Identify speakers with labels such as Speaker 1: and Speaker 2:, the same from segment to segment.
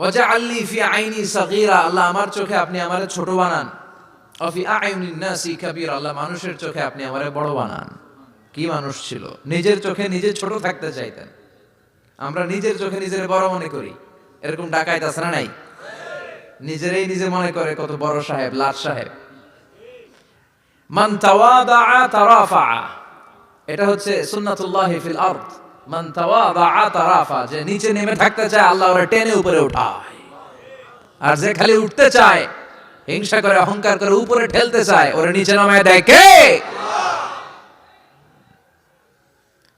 Speaker 1: ওয়াজআলনি ফি আইনি সাগীরা, আল্লাহ আমার চোখে আপনি আমারে ছোট বানান। ওয়া ফি আ'ইউনিন নাসি কাবীরা, আল্লাহ মানুষের চোখে আপনি আমারে বড় বানান। কি মানুষ ছিল, নিজের চোখে নিজে ছোট থাকতে চাইতেন। আমরা নিজের চোখে নিজের বড় মনে করি, এরকম ডাকাইত আছে না নাই? নিজেরাই নিজে মনে করে কত বড় সাহেব, লাট সাহেব। মান তাওয়াদাআ তারাফা, এটা হচ্ছে সুন্নাতুল্লাহি ফিল আরদ। মান তাওয়াদাআ তারাফা, যে নিচে নেমে থাকতে চায় আল্লাহ ওরে টেনে উপরে উঠায়। আর যে খালি উঠতে চায়, হিংসা করে অহংকার করে উপরে ঠেলতে চায়, ওরে নিচে নামায় দেয় কে?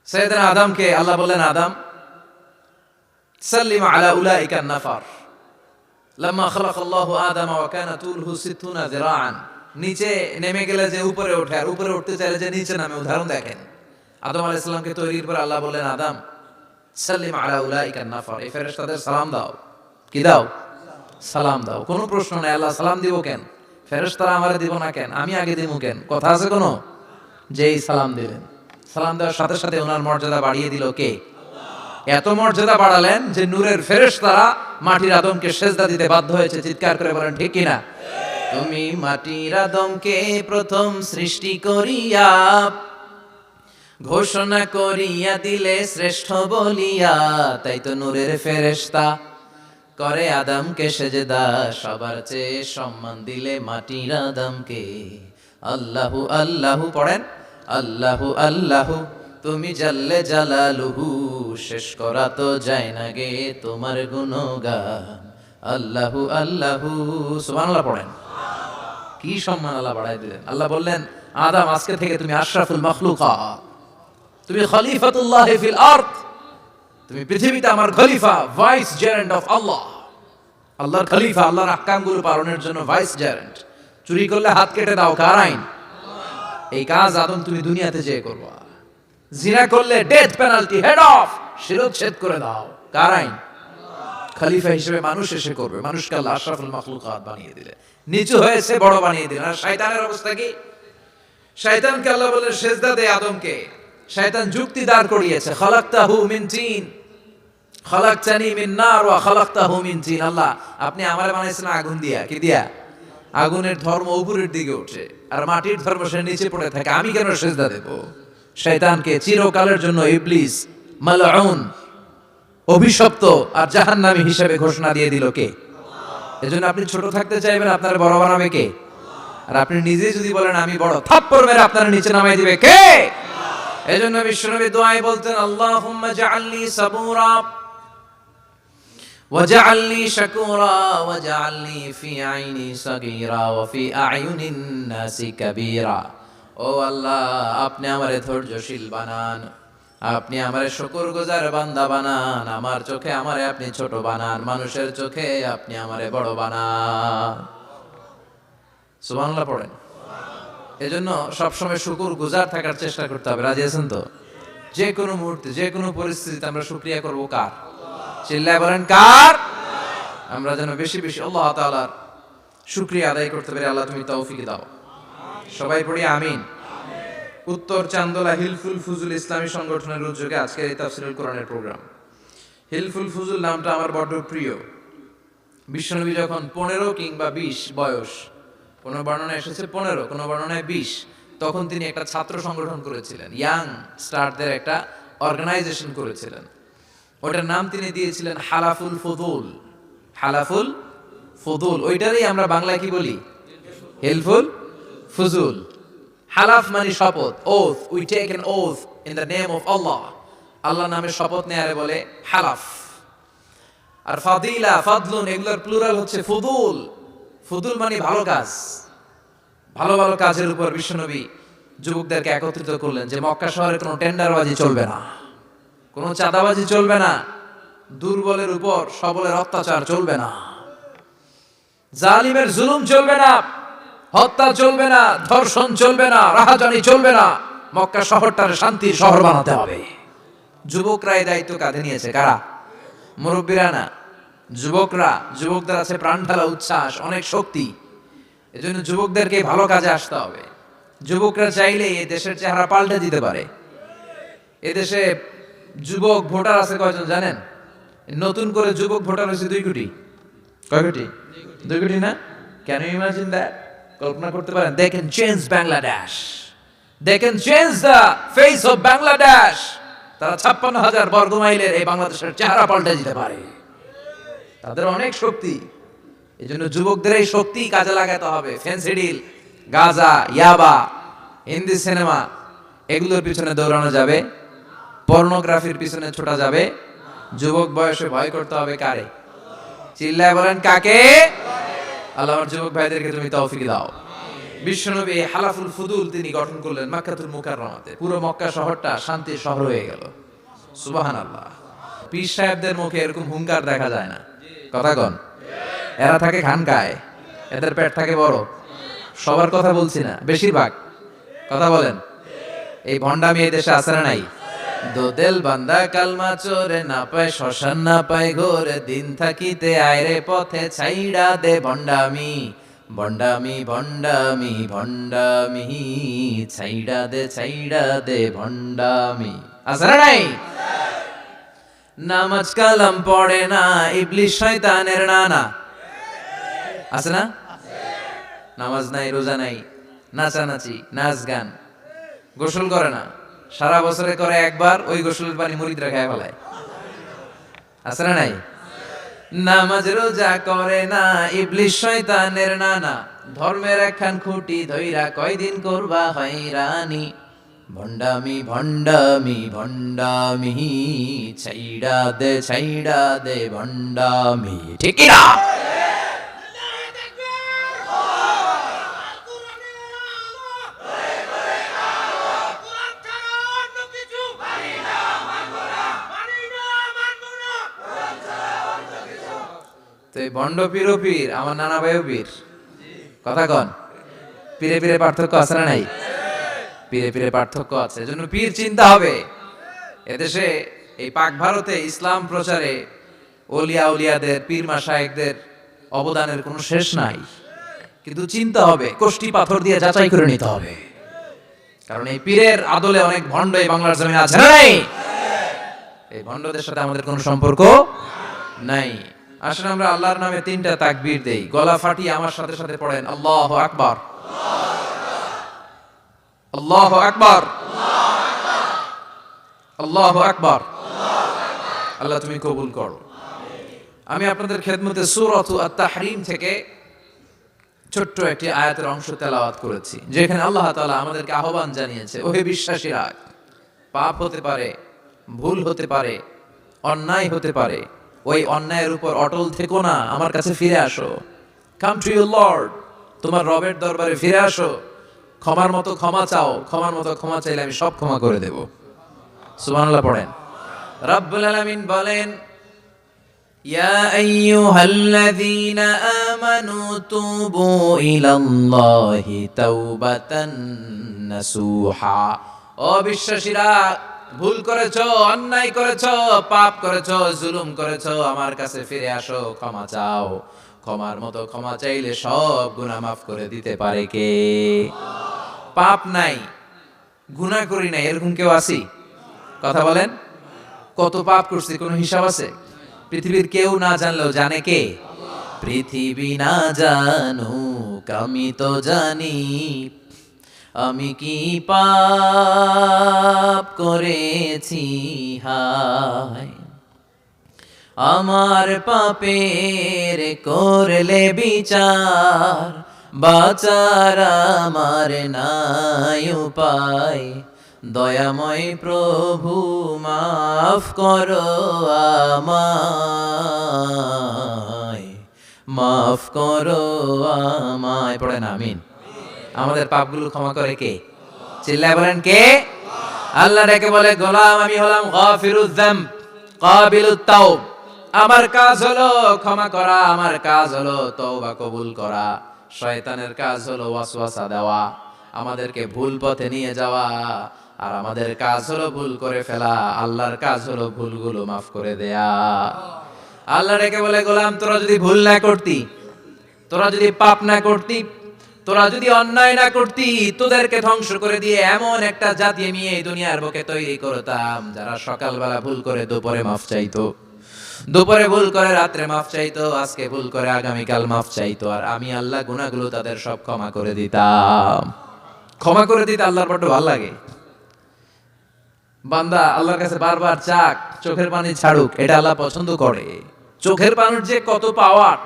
Speaker 1: সাইয়েদনা আদমকে আল্লাহ বললেন, আদম সাল্লিম আলা উলাইকা নাফার লাম্মা খালাকাল্লাহু আদম ওয়া কানা তুলহু 60 যিরাআন। নিচে নেমে গেলে যে উপরে ওঠে, আর উপরে উঠতে চাইলে যে নিচে নামে। উদাহরণ দেখেন, আদম আলাইহিস সালামকে তৈরির পর আল্লাহ বললেন, আদম সাল্লিম আলা উলাইকা নাফার, এই ফেরেশতাদের সালাম দাও। কি দাও? সালাম দাও। কোনো প্রশ্ন নাই, আল্লাহ সালাম দিব কেন? ফেরেশতারা আমারে দিব না কেন? আমি আগে দিব কেন? কথা আছে কোনো? যেই সালাম দিলেন, সালাম দেওয়ার সাথে সাথে ওনার মর্যাদা বাড়িয়ে দিল কে? এত মর্যাদা বাড়ালেন যে নূরের ফেরেশতারা মাটির আদমকে সেজদা দিতে বাধ্য হয়েছে। চিৎকার করে বলেন ঠিক কিনা? তুমি মাটির আদমকে প্রথম সৃষ্টি করিয়া ঘোষণা করিয়া দিলে শ্রেষ্ঠ বলিয়া, তাই তো নূরের ফেরেশতা করে আদমকে সেজদা। সবার চেয়ে সম্মান দিলে মাটির আদমকে। আল্লাহু আল্লাহু পড়েন, আল্লাহু আল্লাহু তুমি জাল্লে জালালুহু, শেষ করা তো যায় না গে তোমার গুণগান। আল্লাহু আল্লাহু, সুবহানাল্লাহ পড়েন। কি সম্মান আল্লাহ বাড়াই দিলেন। আল্লাহ বললেন, আদম আজকে থেকে তুমি আশরাফুল মাখলুকাত, তুমি খলিফাতুল্লাহ ফিল আরদ, তুমি পৃথিবীতে আমার খলিফা, ভাইস জেরেন্ট অফ আল্লাহ। আল্লাহর খলিফা, আল্লাহর আহকামগুলো পালনের জন্য ভাইস জেরেন্ট। চুরি করলে হাত কেটে দাও, কার আইন? এই কাজ আদম তুমি দুনিয়াতে যেয়ে করবা। জিনা করলে ডেথ পেনাল্টি, হেড অফ, শিরচ্ছেদ করে দাও, কার আইন? খলিফা হিসেবে মানুষ এসে করবে। মানুষকে আল্লাহ আশরাফুল মাখলুকাত বানিয়ে দিলেন, নিচু হয়েছে বড় বানিয়ে দিলেন। আর শয়তানের অবস্থা কি? শয়তানকে আল্লাহ বললেন সেজদা দে আদমকে। শয়তান যুক্তি দাঁড় করিয়েছে, খালাকতাহু মিন তিন খালাকতানি মিন নার ওয়া খালাকতাহু মিন তিন। আল্লাহ আপনি আমারে বানাইছেন আগুন দিয়া। কি দিয়া? আগুনের ধর্ম উপরের দিকে ওঠে, আর মাটির ধর্ম সে নিচে পড়ে থাকে। আমি কেন সেজদা দেব? শয়তানকে চিরকালের জন্য ইবলিস মালউন, অভিশপ্ত আর জাহান্নামী হিসেবে ঘোষণা দিয়ে দিল কে? এজন্য আপনি ছোট থাকতে চাইবেন, আপনার বড় বানাবে কে? আর আপনি নিজে যদি বলেন আমি বড়, থাপ্পড় মেরে আপনার নিচে নামাই দিবে কে? এজন্য বিশ্বনবী দোয়ায় বলতেন, আল্লাহুম্মা জাআলনি সাবুরা ওয়াজআলনি শাকুরা ওয়াজআলনি ফি আইনি সাগীরা ওয়া ফি আ'ইউনিন নাসি কাবীরা। ও আল্লাহ, আপনি আমারে ধৈর্যশীল বানান, আপনি আমারে শুকরগুজার বান্দা বানান, আমার চোখে আমারে আপনি ছোট বানান, মানুষের চোখে আপনি আমারে বড় বানান। সুবহানাল্লাহ পড়েন। এজন্য সবসময় শুকরগুজার থাকার চেষ্টা করতে হবে। রাজি আছেন তো? যে কোনো মুহূর্তে, যে কোনো পরিস্থিতিতে আমরা শুকরিয়া করব কার? চিল্লায় বলেন কার? আমরা যেন বেশি বেশি আল্লাহ তাআলার শুকরিয়া আদায় করতে পারি। আল্লাহ তুমি তৌফিক দাও। সবাই পড়ি আমিন। উত্তর চান্দোলা হিলফুল ফুজুল ইসলামী সংগঠনের উদ্যোগে আজকের এই তাফসীরুল কোরআনের প্রোগ্রাম। হিলফুল ফুজুল নামটা আমার বড় প্রিয়। বিশ্বনবী যখন 15 কিংবা 20 বয়স, কোনো বর্ণনায় এসেছে 15, কোনো বর্ণনায় 20, তখন তিনি একটা ছাত্র সংগঠন করেছিলেন, ইয়াং স্টারদের একটা অর্গানাইজেশন করেছিলেন। ওটার নাম তিনি দিয়েছিলেন হালাফুল ফুদুল। হালাফুল ফুদুল, ওইটারই আমরা বাংলায় কি বলি? হিলফুল ফুজুল। হালাফ মানে শপথ, oath, we take an oath in the name of Allah. আল্লাহর নামে শপথ নেয়ারে বলে হালাফ। আর ফাদিলা, ফাদলুন, এগুলোর প্লুরাল হচ্ছে ফুদুল। ফুদুল মানে ভালো কাজ। ভালো ভালো কাজের উপর বিশ্বনবী যুবকদেরকে একত্রিত করলেন যে মক্কা শহরে কোনো টেন্ডারবাজি চলবে না, কোনো চাঁদাবাজি চলবে না, দুর্বলের উপর সবলের অত্যাচার চলবে না, জালিমের জুলুম চলবে না, হত্যা চলবে না, ধর্ষণ চলবে না, রাহাজানি চলবে না। মক্কা শহরটার শান্তির শহর বানাতে হবে। যুবকরা এই দায়িত্ব কাঁধে নিয়েছে। কারা? মুরব্বীরা না, যুবকরা। যুবকদের আছে প্রাণ ঢালা উচ্ছ্বাস, অনেক শক্তি। এজন্য যুবকদেরকে ভালো কাজে আসতে হবে। যুবকরা চাইলে এই দেশের চেহারা পাল্টে দিতে পারে। এদেশে যুবক ভোটার আছে কয়জন জানেন? নতুন করে যুবক ভোটার হয়েছে 2 কোটি। কয় কোটি? 2 কোটি না? Can you imagine that? কল্পনা করতে পারেন? They can change Bangladesh, they can change the face of Bangladesh. তারা 56,000 বর্গ মাইলের এই বাংলাদেশের চেহারা পাল্টে দিতে পারে। তাদের অনেক শক্তি। এই জন্য যুবকদের এই শক্তি কাজে লাগাতে হবে। ফেন্সিডিল, গাঁজা, ইয়াবা, হিন্দি সিনেমা এগুলোর পিছনে দৌড়ানো যাবে, পর্নোগ্রাফির পিছনে ছোটা যাবে। যুবক বয়সে ভয় করতে হবে কারে? চিল্লায় বলেন কাকে? আল্লাহ আমার যুবক ভাইদেরকে তুমি তৌফিক দাও। বিশ্বনবী হালাফুল ফুদুল তিনি গঠন করলেন মক্কাতুল মুকাররমাতে। পুরো মক্কা শহরটা শান্তির শহর হয়ে গেল। সুবহানাল্লাহ। পীর সাহেবদের মুখে এরকম হুঙ্কার দেখা যায় না। কথা কন। এরা থাকে খানকায়, এদের পেট থাকে বড়। সবার কথা বলছি না, বেশিরভাগ। কথা বলেন। এই ভণ্ডামি এই দেশে আছে না নাই? দোদেল বান্দা কালমা চোরে, না পায় শ্মশান না পায় ঘোরে, দিন থাকিতে আয়রে পথে ছাইড়া দে ভণ্ডামি, ভণ্ডামি ভণ্ডামি ভণ্ডামি, ছাইড়া দে ভণ্ডামি। আছে না নাই? নামাজ কালাম পড়ে না, ইবলিশ শয়তানের নানা। আছে না? নামাজ নাই, রোজা নাই, নাচানাচি, নাচ গান, গোসল করে না, সারা বছরে করে একবার, ওই গোসলের পানি মুরিদরা খায় ফেলায়। আছে না নাই? নামাজ রোজা করে না, ইবলিশ শয়তানের নানা, ধর্মের একখান খুঁটি ধইরা কয়দিন করবা হয়রানি, ভণ্ডামি ভণ্ডামি ভণ্ডামি, ছাইড়া দে ভণ্ডামি। ঠিক কি না? তো এই ভণ্ড পীর ও পীর, আমার নানা ভাইও পীর। কথা কন। পীরে পীরে পার্থক্য আছে না নাই? পীরে পীরে পার্থক্য আছে। এজন্য পীর চিন্তা হবে। এদেশে এই পাক ভারতে ইসলাম প্রচারে ওলিয়া উলিয়াদের, পীর মাশায়েখদের অবদানের কোনো শেষ নাই। কিন্তু চিন্তা হবে, কষ্টি পাথর দিয়ে যাচাই করে নিতে হবে। কারণ এই পীরের আদলে অনেক ভণ্ড এই বাংলার জমিনে আছে না নাই? এই ভণ্ডদের সাথে আমাদের কোনো সম্পর্ক নাই। আসলে আমরা আল্লাহর নামে 3টা তাকবীর দেই। গলা ফাটিয়ে আমার সাথে সাথে পড়েন আল্লাহু আকবার, আল্লাহু আকবার, আল্লাহু আকবার। আল্লাহ তুমি কবুল করো। আমি আপনাদের খেদমতে সূরাতু আত-তাহরীম থেকে ছোট্ট একটি আয়াতের অংশ তেলাওয়াত করেছি, যেখানে আল্লাহ তাআলা আমাদেরকে আহ্বান জানিয়েছে, ওহে বিশ্বাসীরা, পাপ হতে পারে, ভুল হতে পারে, অন্যায় হতে পারে, ওই অন্যায়ের উপর অটল থেকো না, আমার কাছে ফিরে আসো। কাম টু ইউর লর্ড, তোমার রবের দরবারে ফিরে আসো, ক্ষমার মতো ক্ষমা চাও, ক্ষমার মতো ক্ষমা চাইলে আমি সব ক্ষমা করে দেব। সুবহানাল্লাহ পড়েন। রব্বুল আলামিন বলেন, ইয়া আইয়ুহাল্লাযীনা আমানু তুবু ইলাল্লাহি তাওবাতান নাসুহা। ও বিশ্বাসীরা, ভুল করেছো, অন্যায় করেছো, পাপ করেছো, জুলুম করেছো, আমার কাছে ফিরে আসো, ক্ষমা চাও। ক্ষমার মতো ক্ষমা চাইলে সব গুনাহ মাফ করে দিতে পারে কে? পাপ নাই, গুনাহ করি নাই, এরকম কেউ আছি? কথা বলেন। কত পাপ করছি, কোনো হিসাব আছে? পৃথিবীর কেউ না জানলেও জানে কে? পৃথিবী না জানুক আমি তো জানি, আমি কি পাপ করেছি হায়, আমার পাপের করলে বিচার, বাঁচার আমার নাই উপায়, দয়াময় প্রভু মাফ করো আমায়, মাফ করো আমায়। পড়েন আমিন। আমাদের পাপগুলো ক্ষমা করে কে? চিল্লায় বলেন কে? আল্লাহ ডেকে বলে, গোলাম আমি হলাম গাফিরুয যামব কাবিলুত তাওব। আমার কাজ হলো ক্ষমা করা, আমার কাজ হলো তওবা কবুল করা। শয়তানের কাজ হলো ওয়াসওয়াসা দেওয়া, আমাদেরকে ভুল পথে নিয়ে যাওয়া। আর আমাদের কাজ হলো ভুল করে ফেলা, আল্লাহর কাজ হলো ভুলগুলো মাফ করে দেয়া। আল্লাহ ডেকে বলে, গোলাম তোরা যদি ভুল না করতি, তোরা যদি পাপ না করতি, তোরা যদি অন্যায় না করতি, তোদেরকে ধ্বংস করে দিয়ে এমন একটা জাতি আমি এই দুনিয়ার বুকে তৈরি করতাম, যারা সকালবেলা ভুল করে দুপুরে মাফ চাইতো, দুপুরে ভুল করে রাত্রে মাফ চাইতো, আজকে ভুল করে আগামীকাল মাফ চাইতো, আর আমি আল্লাহ গুনাহগুলো তাদের সব ক্ষমা করে দিতাম। ক্ষমা করে দিতে আল্লাহর বড় ভালো লাগে। বান্দা আল্লাহর কাছে বারবার চাক, চোখের পানি ছাড়ুক, এটা আল্লাহ পছন্দ করে। চোখের পানির যে কত পাওয়ার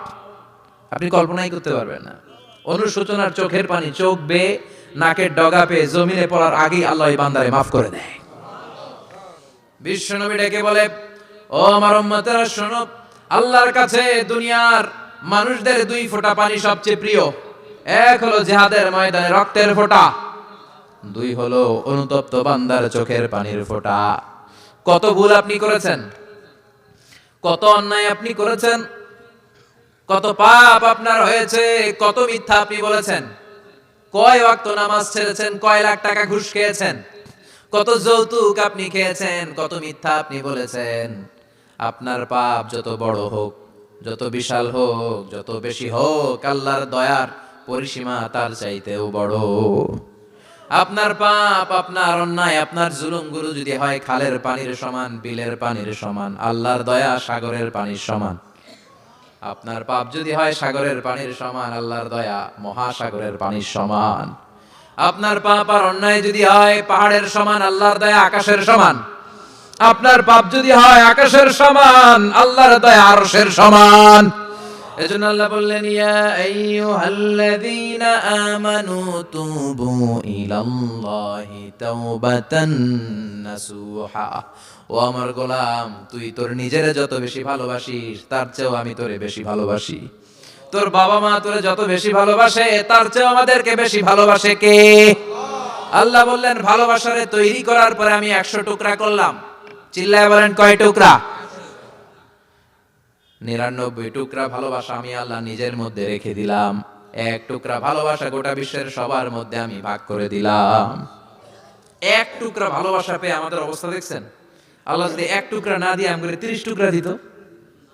Speaker 1: আপনি কল্পনাই করতে পারবেন না। অনুশোচনার চোখের পানি চোখ বেয়ে নাকের ডগা পেয়ে জমিনে পড়ার আগেই আল্লাহ এই বান্দারে মাফ করে দেয়। বিশ্বনবী ডেকে বলে, ও আমার উম্মতেরা শোনো, আল্লাহর কাছে দুনিয়ার মানুষদের দুই ফোঁটা পানি সবচেয়ে প্রিয়। এক হলো জিহাদের ময়দানে রক্তের ফোঁটা, দুই হলো অনুতপ্ত বান্দার চোখের পানির ফোঁটা। কত ভুল আপনি করেছেন, কত অন্যায় আপনি করেছেন, কত পাপ আপনার হয়েছে, কত মিথ্যা আপনি বলেছেন, কয় ওয়াক্ত নামাজ ছেড়েছেন, কয় লাখ টাকা ঘুষ খেয়েছেন, কত যৌতুক আপনি খেয়েছেন, কত মিথ্যা আপনি বলেছেন। আপনার পাপ যত বড় হোক, যত বিশাল হোক, যত বেশি হোক, আল্লাহর দয়ার পরিসীমা তার চাইতেও বড়। আপনার পাপ, আপনার অন্যায়, আপনার জুলুমগুলো যদি হয় খালের পানির সমান, বিলের পানির সমান, আল্লাহর দয়া সাগরের পানির সমান। আপনার পাপ যদি হয় সাগরের পানির সমান, আল্লাহর দয়া মহাসাগরের পানির সমান। আপনার পাপ আর অন্যায় যদি হয় পাহাড়ের সমান, আল্লাহর দয়া আকাশের সমান। আপনার পাপ যদি হয় আকাশের সমান, আল্লাহর দয়া আরশের সমান। এজন্য আল্লাহ বললেন, ইয়া আইয়ুহাল্লাযীনা আমানু তুবু ইলাল্লাহি তাওবাতান নাসুহা। ও আমার গোলাম, তুই তোর নিজের যত বেশি ভালোবাসিস তার চেয়েও আমি তোরে বেশি ভালোবাসি। তোর বাবা মা তোরে যত বেশি ভালোবাসে তার চেয়েও আমাদেরকে বেশি ভালোবাসে কে? আল্লাহ বললেন, ভালোবাসারে তৈরি করার পরে আমি 100 টুকরা করলাম। চিল্লায় বলেন, কয় টুকরা? 99 টুকরা ভালোবাসা আমি আল্লাহ নিজের মধ্যে রেখে দিলাম। 1 টুকরা ভালোবাসা গোটা বিশ্বের সবার মধ্যে আমি ভাগ করে দিলাম। 1 টুকরা ভালোবাসা পেয়ে আমাদের অবস্থা দেখছেন? আল্লাহ যদি 1 টুকরা না দিয়ে আমাদের 30 টুকরা দিত,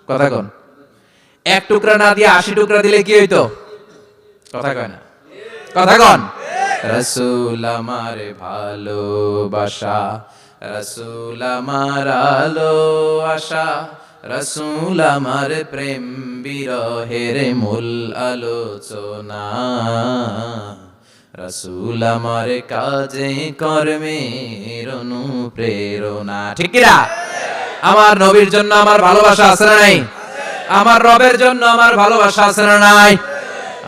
Speaker 1: কথা কন। 1 টুকরা না দিয়ে 80 টুকরা দিলে কি হইতো? কথা কয় না, কথা কন। রাসূল আমার ভালোবাসা, রাসূল আমার আলো আশা, রাসূল আমার প্রেম বিরহের মূল আলোচনা, রাসূল আমার কাজে কর্মের অনুপ্রেরণা। ঠিক কি না? আমার নবীর জন্য আমার ভালোবাসা আছে না নাই? আমার রবের জন্য আমার ভালোবাসা আছে না নাই?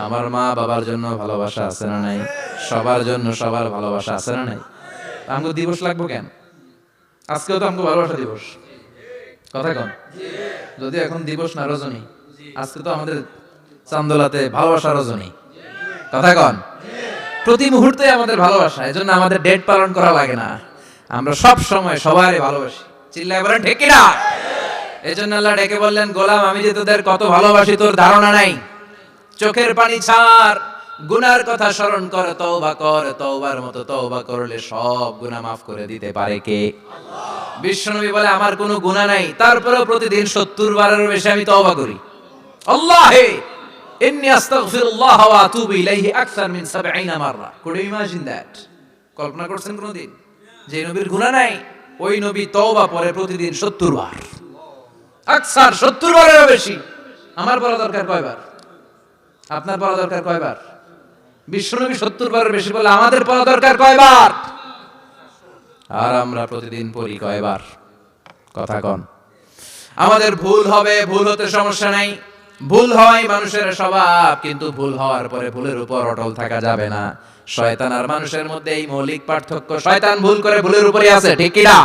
Speaker 1: আমার মা বাবার জন্য ভালোবাসা আছে না নাই? সবার জন্য সবার ভালোবাসা আছে না নাই? আমগো দিবস লাগবো কেন? আজকেও তো আমগো ভালোবাসা দিবস, কথা কন। যদি এখন দিবস না রজনী, আজকে তো আমাদের চান্দোলাতে ভালোবাসা রজনী, কথা কন। প্রতি মুহূর্তে আমাদের ভালোবাসা, এজন্য আমাদের ডেট পালন করা লাগে না। আমরা সব সময় সবারই ভালোবাসি। চিল্লায় বলেন ঠিক কি না? এজন্য আল্লাহ ডেকে বললেন, গোলাম আমি যে তোদের কত ভালোবাসি তোর ধারণা নাই। চোখের পানি ছাড়, গুনার কথা স্মরণ কর, তওবা কর। তওবার মতো তওবা করলে সব গুনাহ মাফ করে দিতে পারে কে? আল্লাহ। বিশ্বনবী বলে, আমার কোনো গুনাহ নাই, তারপরেও প্রতিদিন 70 বারেরও বেশি আমি তওবা করি। আল্লাহে ইন্নী আস্তাগফিরুল্লাহ ওয়া আতুবু ইলাইহি আকসার মিন 70 মাররা। Could you imagine that? কল্পনা করছেন কোনদিন যে নবীর গুনাহ নাই, ওই নবী তওবা পড়ে প্রতিদিন 70 বার, আকসার 70 বারেরও বেশি। আমার বলা দরকার কয়বার? আপনার পড়া দরকার কয়বার? বিশ্বনবী 70 বারের বেশি বলে, আমাদের পড়া দরকার কয়বার? আর আমরা প্রতিদিন পড়ি কয়বার? কথা কন। আমাদের ভুল হবে, ভুল হতে সমস্যা নাই, ভুল হয় মানুষের স্বভাব, কিন্তু ভুল হওয়ার পরে ভুলের উপর অটল থাকা যাবে না। শয়তান আর মানুষের মধ্যে এই মৌলিক পার্থক্য। শয়তান ভুল করে ভুলের উপরে আছে, ঠিক কি না?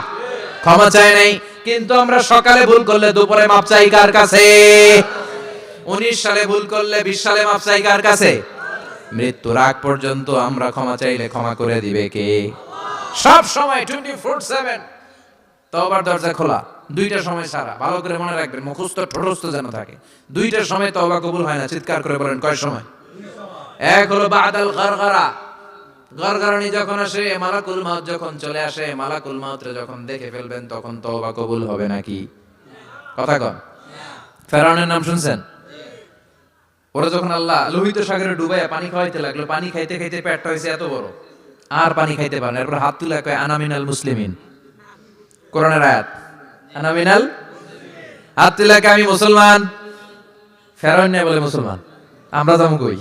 Speaker 1: ক্ষমা চায় নাই, কিন্তু আমরা সকালে ভুল করলে দুপুরে মাপ চাই কার কাছে? 19 সালে ভুল করলে 20 সালে মাপ চাই কার কাছে? মৃত্যুর আগ পর্যন্ত আমরা ক্ষমা চাইলে ক্ষমা করে দিবে কে? সব সময় 24/7 তওবার দরজা খোলা, 2টার সময় ছাড়া। ভালো করে মনে রাখবেন, মুখস্থ ঠোঁটস্থ যেন থাকে। 2টার সময় তওবা কবুল হয় না, চিৎকার করে বলেন কয় সময়? এক হলো বাদাল গারগারা, গারগারানি যখন আসে, মালাকুল মাউত যখন চলে আসে, মালাকুল মাউতরে যখন দেখে ফেলবেন তখন তওবা কবুল হবে নাকি? কথা কন। ফেরাউনের নাম শুনছেন? ওরা যখন আল্লাহ লোহিত সাগরে ডুবাইয়া পানি খাওয়াইতে লাগলো, পানি খাইতে খাইতে পেটটা হয়েছে এত বড়, আর পানি খাইতে পারে না। এরপর হাত তুলে কয় আনা মিনাল মুসলিমিন। কোরআনের আয়াত, আনা মিনাল। হাত তুলে আমি মুসলমান। ফেরাউন না বলে মুসলমান, আমরা যাবো কই?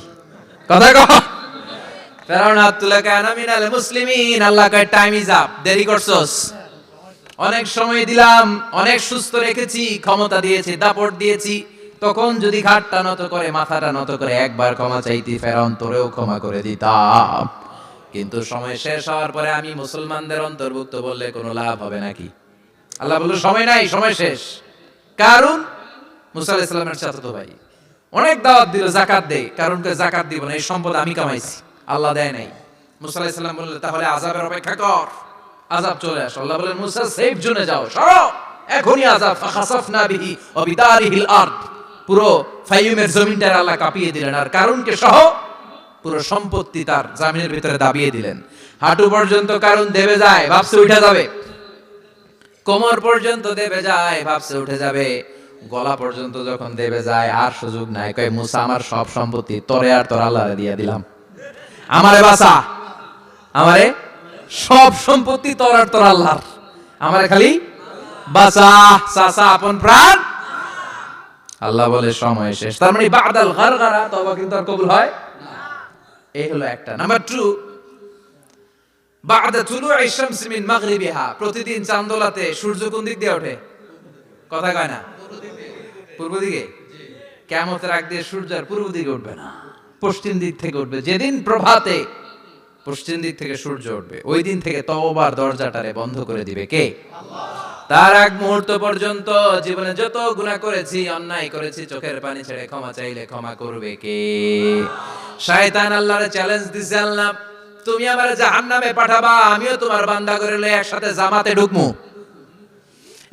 Speaker 1: কথা কহ। ফেরাউন হাত তুলে আনা মিনাল মুসলিমিন, আল্লাহ কয় টাইম ইজ আপ, দেরি করছস। অনেক সময় দিলাম, অনেক সুস্থ রেখেছি, ক্ষমতা দিয়েছি, দাপট দিয়েছি, তখন যদি ঘাটটা নত করে, মাথাটা নত করে একবার ক্ষমা চাইতি, ফেরাউন তোরেও ক্ষমা করে দিতাম। কিন্তু সময় শেষ হওয়ার পরে আমি মুসলমানদের অন্তর্ভুক্ত বললে কোনো লাভ হবে নাকি? আল্লাহ বলল সময় নাই, সময় শেষ। কারণ মুসা আলাইহিস সালামের চাচাতো ভাই অনেক দাওয়াত দিল, যাকাত দে। কারণকে যাকাত দিব না, এই সম্পদ আমি কামাইছি, আল্লাহ দেয় নাই। মুসা আলাইহিস সালাম বললেন তাহলে আযাবের অপেক্ষা কর, আযাব চলে আসে। আল্লাহ বলেন মুসা সেফ জোনে যাও, সরো, এখনই আযাব। ফাখাসাফনা বিহি ওয়া বিদারিহিল আরদ, পুরো ফাইয়ুমের জমিনটা আল্লাহ কাঁপিয়ে দিলেন, আর কারণকে সহ পুরো সম্পত্তি তার জামিনের ভিতরে দাবিয়ে দিলেন। হাঁটু পর্যন্ত কারণ দেবে যায়, ভাবছে উঠে যাবে। কোমর পর্যন্ত দেবে যায়, ভাবছে উঠে যাবে। গলা পর্যন্ত যখন দেবে যায় আর সুযোগ নাই। কয় মুসা আমার সব সম্পত্তি তোরে আর তোর আল্লাহরে দিয়ে দিলাম, আমারে বাঁচা, আমারে সব সম্পত্তি তোর আর তোর আল্লাহর, আমারে খালি বাঁচা, চাচা আপন প্রাণ। আল্লাহ বলে সময় শেষ। তার মানে বাদাল গারগারা তওবা কিন্তু আর কবুল হয়। এই হলো একটা। নাম্বার 2, বাদা তুলুই শামস মিন মাগরিবিহা, প্রতিদিন চাঁদোলাতে সূর্য কোন দিক দিয়ে ওঠে? কথা কয় না? পূর্ব দিকে। কিয়ামতের আগ দিয়ে সূর্য আর পূর্ব দিকে উঠবে না, পশ্চিম দিক থেকে উঠবে। যেদিন প্রভাতে পশ্চিম দিক থেকে সূর্য উঠবে, ওই দিন থেকে তওবার দরজাটারে বন্ধ করে দিবে কে? আল্লাহ। তার আগ মুহূর্ত পর্যন্ত জীবনে যত গুনাহ করেছি, অন্যায় করেছি, চোখের পানি ছেড়ে ক্ষমা চাইলে ক্ষমা করবে কে? শয়তান আল্লাহরে চ্যালেঞ্জ দিছে, আল্লাহ তুমি আমারে জাহান্নামে পাঠাবা, আমিও তোমার বান্দা করে লয়ে একসাথে জামাতে ঢুকমু।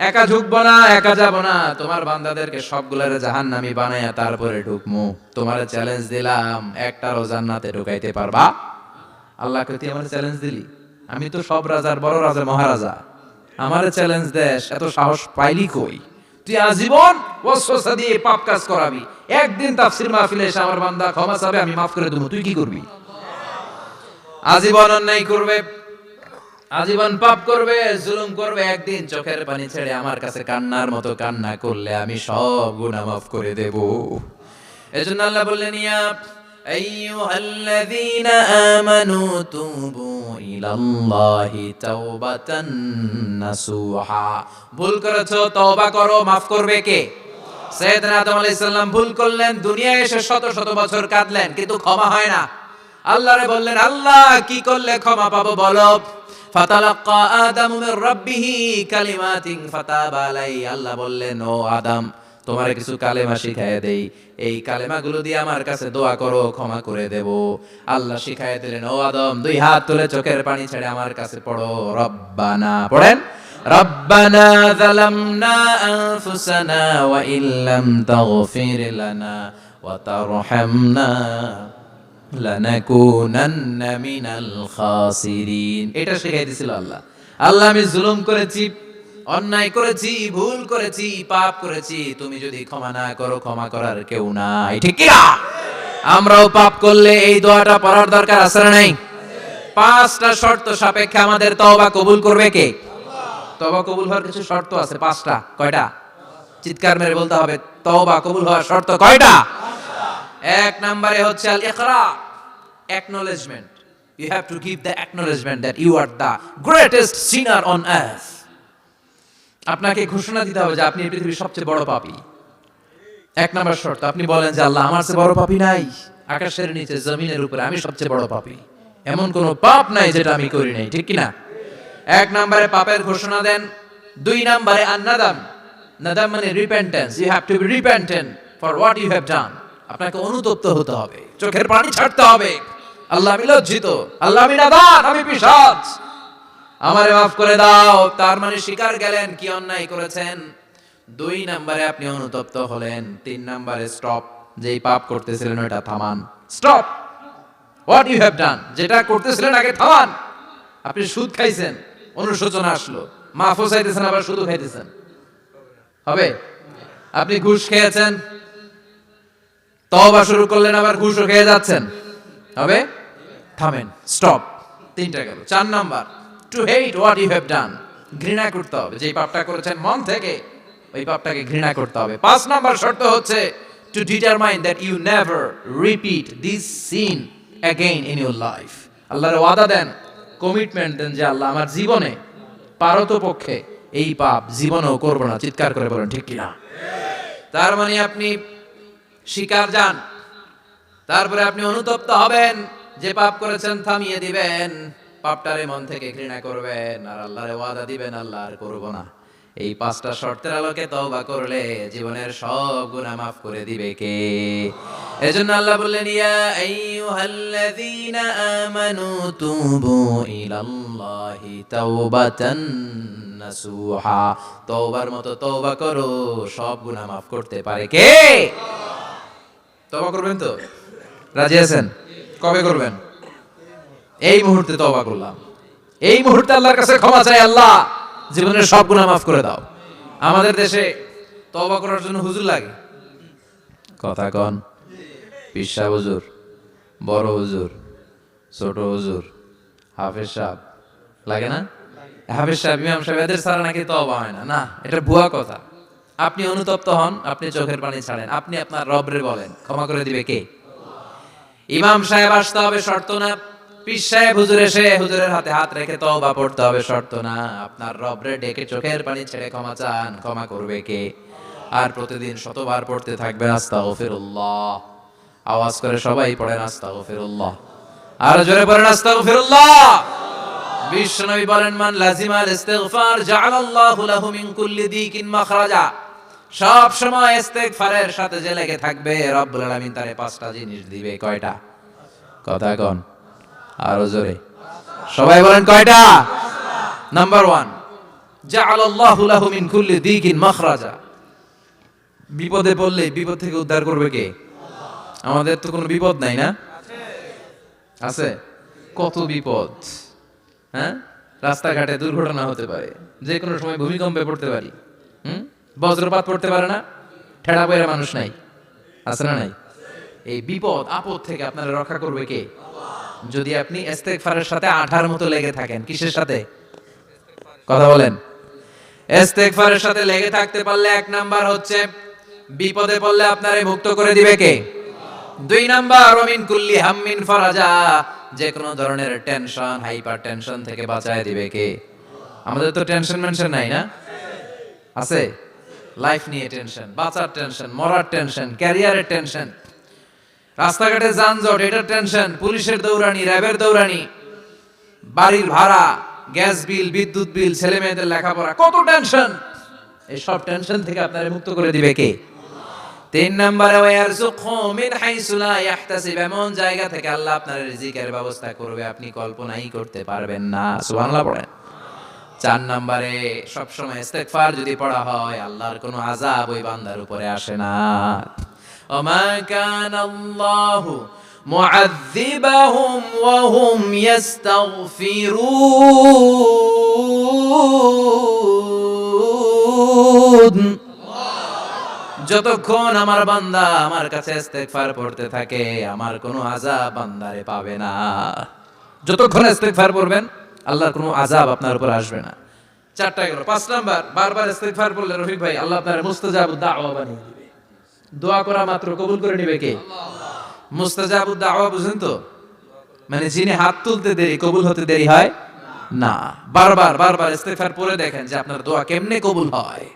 Speaker 1: একা ঢুকবো না, একা যাব না, তোমার বান্দাদেরকে সবগুলারে জাহান্নামী বানায়া তারপরে ঢুকমু। তোমারে চ্যালেঞ্জ দিলাম, একটারও জান্নাতে ঢুকাইতে পারবা? আল্লাহ কই তুই আমারে চ্যালেঞ্জ দিলি? আমি তো সব রাজার বড় রাজা, মহারাজা, আমারে চ্যালেঞ্জ দেশ, এত সাহস পাইলি কই? তুই আজীবন ওয়াসওয়াসা দিয়ে পাপ কাজ করাবি, একদিন তাফসীর মাহফিলে এসে আমার বান্দা ক্ষমা চাবে, আমি মাফ করে দেব, তুই কি করবি? আজীবন অন্যায় করবে, আজীবন পাপ করবে, জুলুম করবে, একদিন চোখের পানি ছেড়ে আমার কাছে কান্নার মতো কান্না করলে আমি সব গুনাহ মাফ করে দেব। এজন্য আল্লাহ বললেন ইয়া আইয়ুহাল্লাযীনা আমানু তুবু ইলাল্লাহি তাওবাতান নাসুহা। ভুল করেছো, তওবা করো, মাফ করবে কে? সাইয়েদনা আদম আলাইহিস সালাম ভুল করলেন, দুনিয়ায় এসে শত শত বছর কাঁদলেন, কিন্তু ক্ষমা হয় না। আল্লাহরে বললেন আল্লাহ কি করলে ক্ষমা পাবো বলো? ফাতালাক্কা আদামু মির রাব্বিহি কালিমাতিন ফাতাবা আলাইহি। আল্লাহ বললেন ও আদম তোমারে কিছু কালেমা শিখায় দেই, এই কালেমাগুলো দিয়ে আমার কাছে দোয়া করো, ক্ষমা করে দেব। আল্লাহ শিখায় দিলেন ও আদম দুই হাত তুলে চোখের পানি ছেড়ে আমার কাছে পড়ো, রব্বানা, পড়েন, রব্বানা যালামনা আনফুসানা ওয়া ইল্লাম তাগফির লানা ওয়া তারহামনা লানাকুনান্না মিনাল খাসিরিন। এটা শিখাই দিয়েছিল আল্লাহ। আল্লাহ আমি জুলুম করেছি, অন্যায় করেছি, ভুল করেছি, পাপ করেছি, তুমি যদি ক্ষমা না করো ক্ষমা করার কেউ নাই, ঠিক কি না? আমরাও পাপ করলে এই দোয়াটা পড়ার দরকার আছে না নাই? 5টা শর্ত সাপেক্ষে আমাদের তওবা কবুল করবে কে? আল্লাহ। তওবা কবুল হওয়ার কিছু শর্ত আছে, 5টা। কয়টা? চিৎকার মেরে বলতে হবে, তওবা কবুল হওয়ার শর্ত কয়টা? 5টা। 1 নম্বরে হচ্ছে আল ইকরা, acknowledgement. You have to give the acknowledgement that you are the greatest sinner on earth. আপনাকে ঘোষণা দিতে হবে যে আপনি এই পৃথিবীর সবচেয়ে বড় পাপী। 1 নম্বর শর্ত, আপনি বলেন যে আল্লাহ আমার চেয়ে বড় পাপী নাই, আকাশের নিচে জমিনের উপরে আমি সবচেয়ে বড় পাপী, এমন কোন পাপ নাই যেটা আমি করি নাই, ঠিক কি না? 1 নম্বরে পাপের ঘোষণা দেন। 2 নম্বরে আন-নাদাম, নাদাম মানে repentance, you have to be repentant for what you have done. আপনাকে অনুতপ্ত হতে হবে, চোখের পানি ছাড়তে হবে, আল্লাহ আমি লজ্জিত, আল্লাহ আমি নাদান, আমি পিশাচ, আমারে মাফ করে দাও। তার মানে স্বীকার গেলেন কি অন্যায় করেছেন। 2 নম্বরে আপনি অনুতপ্ত হলেন। 3 নম্বরে স্টপ, যেই পাপ করতেছিলেন ওটা থামান, stop what you have done, যেটা করতেছিলেন আগে থামান। আপনি সুদ খাইছেন, অনুশোচনা আসলো, মাফও চাইতেছেন আবার সুদও খাইতেছেন, হবে? আপনি ঘুষ খেয়েছেন, তওবা শুরু করলেন, আবার ঘুষও খেয়ে যাচ্ছেন, হবে? থামেন, স্টপ। 3টা গেল। 4 number, to hate what you have done, ঘৃণা করতে হবে, যেই পাপটা করেছেন মন থেকে ওই পাপটাকে ঘৃণা করতে হবে। 5 নাম্বার শর্ত হচ্ছে to determine that you never repeat this sin again in your life. আল্লাহর ওয়াদা দেন, কমিটমেন্ট দেন যে আল্লাহ আমার জীবনে পারতপক্ষে এই পাপ জীবনেও করব না। চিৎকার করে বলেন ঠিক কিনা? তার মানে আপনি শিকার যান, তারপরে আপনি অনুতপ্ত হবেন, যে পাপ করেছেন থামিয়ে দিবেন, পাপটারে মন থেকে ঘৃণা করবেন, আর আল্লাহরে ওয়াদা দিবেন আল্লাহ আর করব না। এই 5টা শর্তের আলোকে তওবা করলে জীবনের সব গুনাহ মাফ করে দিবে কে? এজন্য আল্লাহ বললেন, ইয়া আইয়ুহাল্লাযীনা আমানু তুবু ইলাল্লাহি তাওবাতান নাসুহা। তওবার মতো তওবা করো, সব গুনাহ মাফ করতে পারে কে? তওবা করবেন তো? রাজি আছেন? কবে করবেন? এই মুহূর্তে তওবা করলাম, এই মুহূর্তে আল্লাহর কাছে ক্ষমা চাই, আল্লাহ জীবনের সব গুনাহ মাফ করে দাও। আমাদের দেশে তওবা করার জন্য হুজুর লাগে, কথা কন, পীর সাহেব হুজুর, বড় হুজুর, ছোট হুজুর, হাফেজ সাহেব লাগে না? হাফেজ সাহেব, ইমাম সাহেব, এদের ছাড়া নাকি তওবা হয় না। না, এটা ভুয়া কথা। আপনি অনুতপ্ত হন, আপনি চোখের পানি ছাড়েন, আপনি আপনার রবরে বলেন, ক্ষমা করে দিবে কে? ইমাম সাহেব আসতে হবে শর্ত না, পীর সাহেব হুজুর এসে হুজুরের হাতে হাত রেখে তওবা পড়তে হবে শর্ত না। আপনার রবরে ডেকে চোখের পানি ছেড়ে ক্ষমা চান, ক্ষমা করবে কে? আর প্রতিদিন শতবার পড়তে থাকবেন আস্তাগফিরুল্লাহ। আওয়াজ করে সবাই পড়েন আস্তাগফিরুল্লাহ, আর জোরে পড়েন আস্তাগফিরুল্লাহ। বিশ্বনবী বলেন, মান লাজিমাল ইস্তিগফার জাআলাল্লাহু লাহু মিন কুল্লি দিকিন মাখরাজা। সব সময় ইস্তিগফারের সাথে যে লেগে থাকবে, রব্বুল আলামিন তারে 5টা জিনিস দিবে। কয়টা? কথা কন, আরো জোরে সবাই বলেন কয়টা? নাম্বার 1, জাআলাল্লাহু লাহু মিন কুল্লি দিকিন মাখরাজা। বিপদে পড়লে বিপদ থেকে উদ্ধার করবে কে? আমাদের তো কোনো বিপদ নাই না? আছে? কত বিপদ, হ্যাঁ? রাস্তাঘাটে দুর্ঘটনা হতে পারে, যে কোনো সময় ভূমিকম্পে পড়তে পারি, বজ্রপাত পড়তে পারে না, ঠেড়া পয়রা মানুষ নাই, আছে না নাই? এই বিপদ আপদ থেকে আপনারা রক্ষা করবে কে? যদি আপনি ইস্তিগফারের সাথে আঠার মতো লেগে থাকেন। কিসের সাথে? কথা বলেন। ইস্তিগফারের সাথে লেগে থাকতে পারলে 1 নাম্বার হচ্ছে বিপদে পড়লে আপনারে মুক্ত করে দিবে কে? 2 নাম্বার, মিন কুল্লি হাম্মিন ফারাজা। যে কোনো ধরনের টেনশন, হাইপার টেনশন থেকে বাঁচায় দিবে কে? আমাদের তো টেনশন মেনশন নাই না? আছে? লাইফ নিয়ে টেনশন, বাঁচার টেনশন, মরার টেনশন, ক্যারিয়ারের টেনশন, রাস্তাঘাটে যানজট, এটার টেনশন, পুলিশের দৌড়ানি, র্যাবের দৌড়ানি, বাড়ির ভাড়া, গ্যাস বিল, বিদ্যুৎ বিল, ছেলে মেয়েদের লেখাপড়া, কত টেনশন। এই সব টেনশন থেকে আপনারে মুক্ত করে দিবে কে? 3 নম্বরে, ওয়ারযুকহু মিন হাইসু লা ইয়াহতাসিব। এমন জায়গা থেকে আল্লাহ আপনার রিজিকের ব্যবস্থা করবে আপনি কল্পনাই করতে পারবেন না। সুবহানাল্লাহ পড়েন। 4 নম্বরে, সব সময় ইস্তিগফার যদি পড়া হয়, আল্লাহর কোনো আযাব ওই বান্দার উপরে আসে না। ওমা কানাল্লাহু মুআযযিবাহুম ওয়া হুম ইস্তাগফিরুন। যতক্ষণ আমার বান্দা আমার কাছে ইস্তিগফার পড়তে থাকে, আমার কোনো আযাব বান্দারে পাবে না। যতক্ষণ ইস্তিগফার পড়বেন, আল্লাহর কোনো আযাব আপনার উপর আসবে না। 4টা গেল। 5 নাম্বার, বারবার ইস্তিগফার পড়লে রফিক ভাই আল্লাহ আপনার মুস্তাজাবুদ দাওয়া বানিয়ে দিবে। দোয়া করা মাত্র কবুল করে নেবে কে? মুস্তাজাবুদ দাওয়া বুঝেন তো? মানে যিনি হাত তুলতে দেরি, কবুল হতে দেরি হয় না। বারবার বারবার ইস্তিগফার পড়ে দেখেন যে আপনার দোয়া কেমনে কবুল হয়।